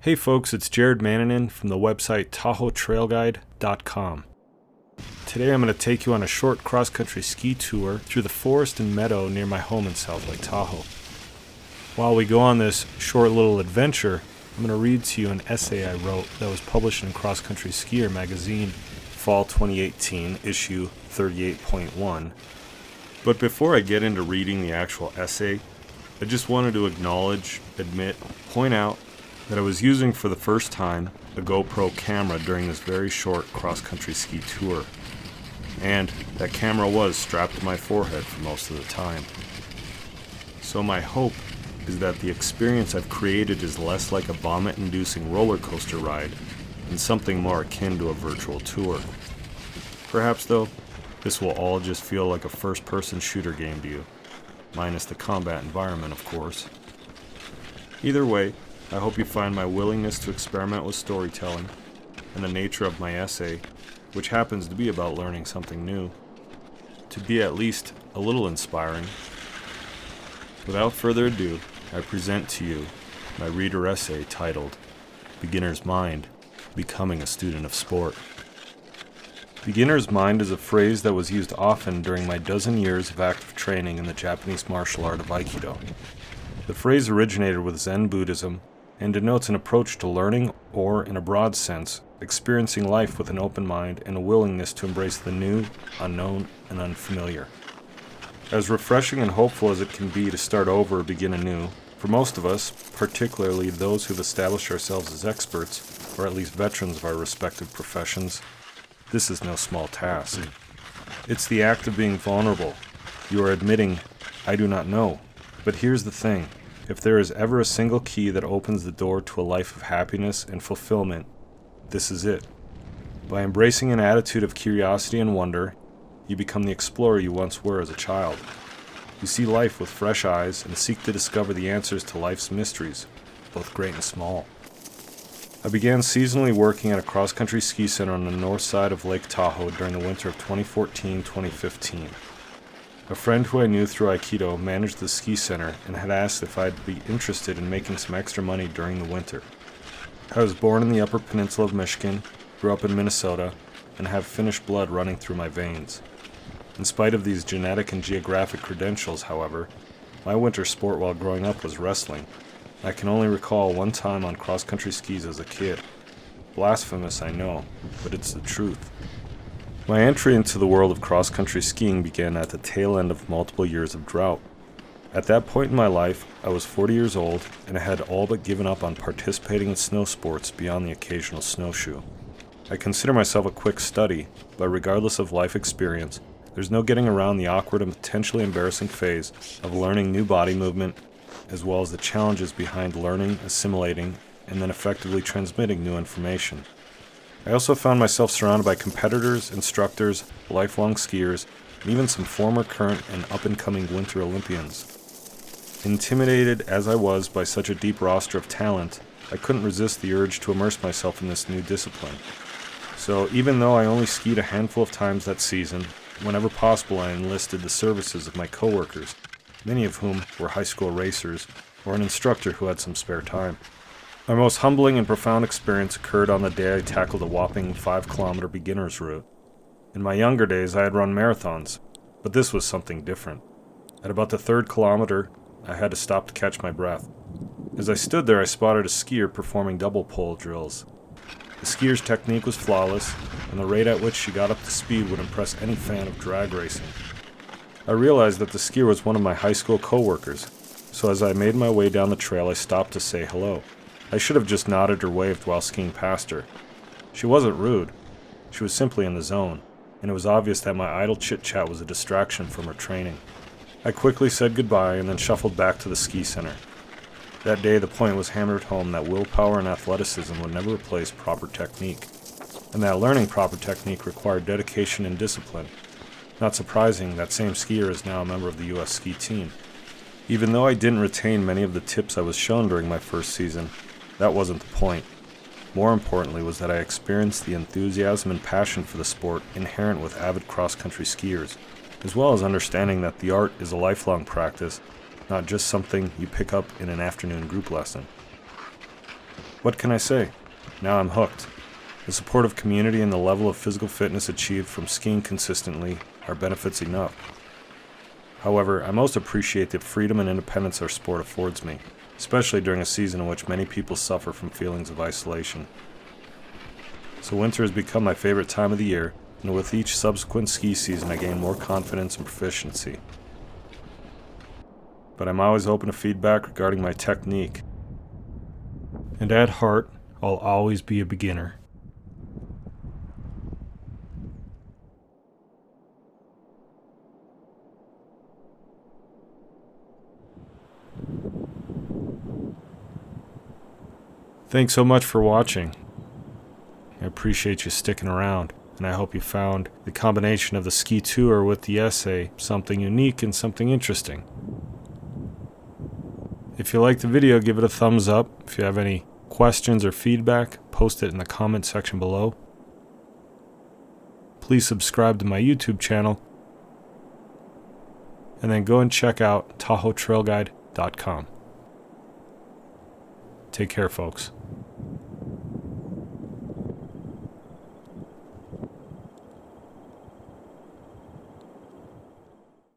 Hey folks, it's Jared Mannanen from the website TahoeTrailGuide.com. Today I'm going to take you on a short cross-country ski tour through the forest and meadow near my home in South Lake Tahoe. While we go on this short little adventure, I'm going to read to you an essay I wrote that was published in Cross Country Skier magazine, Fall 2018, issue 38.1. But before I get into reading the actual essay, I just wanted to point out that I was using for the first time a GoPro camera during this very short cross-country ski tour. And that camera was strapped to my forehead for most of the time. So my hope is that the experience I've created is less like a vomit-inducing roller coaster ride and something more akin to a virtual tour. Perhaps, though, this will all just feel like a first-person shooter game to you, minus the combat environment, of course. Either way, I hope you find my willingness to experiment with storytelling and the nature of my essay, which happens to be about learning something new, to be at least a little inspiring. Without further ado, I present to you my reader essay titled Beginner's Mind, Becoming a Student of Sport. Beginner's mind is a phrase that was used often during my dozen years of active training in the Japanese martial art of Aikido. The phrase originated with Zen Buddhism and denotes an approach to learning or, in a broad sense, experiencing life with an open mind and a willingness to embrace the new, unknown, and unfamiliar. As refreshing and hopeful as it can be to start over or begin anew, for most of us, particularly those who've established ourselves as experts, or at least veterans of our respective professions, this is no small task. It's the act of being vulnerable. You are admitting, I do not know. But here's the thing. If there is ever a single key that opens the door to a life of happiness and fulfillment, this is it. By embracing an attitude of curiosity and wonder, you become the explorer you once were as a child. You see life with fresh eyes and seek to discover the answers to life's mysteries, both great and small. I began seasonally working at a cross-country ski center on the north side of Lake Tahoe during the winter of 2014-2015. A friend who I knew through Aikido managed the ski center and had asked if I'd be interested in making some extra money during the winter. I was born in the Upper Peninsula of Michigan, grew up in Minnesota, and have Finnish blood running through my veins. In spite of these genetic and geographic credentials, however, my winter sport while growing up was wrestling. I can only recall one time on cross-country skis as a kid. Blasphemous, I know, but it's the truth. My entry into the world of cross-country skiing began at the tail end of multiple years of drought. At that point in my life, I was 40 years old, and I had all but given up on participating in snow sports beyond the occasional snowshoe. I consider myself a quick study, but regardless of life experience, there's no getting around the awkward and potentially embarrassing phase of learning new body movement, as well as the challenges behind learning, assimilating, and then effectively transmitting new information. I also found myself surrounded by competitors, instructors, lifelong skiers, and even some former, current, and up-and-coming Winter Olympians. Intimidated as I was by such a deep roster of talent, I couldn't resist the urge to immerse myself in this new discipline. So even though I only skied a handful of times that season, whenever possible I enlisted the services of my coworkers, many of whom were high school racers, or an instructor who had some spare time. My most humbling and profound experience occurred on the day I tackled a whopping 5-kilometer beginner's route. In my younger days, I had run marathons, but this was something different. At about the 3rd kilometer, I had to stop to catch my breath. As I stood there, I spotted a skier performing double pole drills. The skier's technique was flawless, and the rate at which she got up to speed would impress any fan of drag racing. I realized that the skier was one of my high school coworkers, so as I made my way down the trail, I stopped to say hello. I should have just nodded or waved while skiing past her. She wasn't rude. She was simply in the zone, and it was obvious that my idle chit-chat was a distraction from her training. I quickly said goodbye and then shuffled back to the ski center. That day, the point was hammered home that willpower and athleticism would never replace proper technique, and that learning proper technique required dedication and discipline. Not surprising, that same skier is now a member of the U.S. ski team. Even though I didn't retain many of the tips I was shown during my first season, that wasn't the point. More importantly was that I experienced the enthusiasm and passion for the sport inherent with avid cross-country skiers, as well as understanding that the art is a lifelong practice, not just something you pick up in an afternoon group lesson. What can I say? Now I'm hooked. The supportive community and the level of physical fitness achieved from skiing consistently are benefits enough. However, I most appreciate the freedom and independence our sport affords me, especially during a season in which many people suffer from feelings of isolation. So winter has become my favorite time of the year, and with each subsequent ski season I gain more confidence and proficiency. But I'm always open to feedback regarding my technique. And at heart, I'll always be a beginner. Thanks so much for watching. I appreciate you sticking around, and I hope you found the combination of the ski tour with the essay something unique and something interesting. If you liked the video, give it a thumbs up. If you have any questions or feedback, post it in the comment section below. Please subscribe to my YouTube channel, and then go and check out TahoeTrailGuide.com. Take care, folks.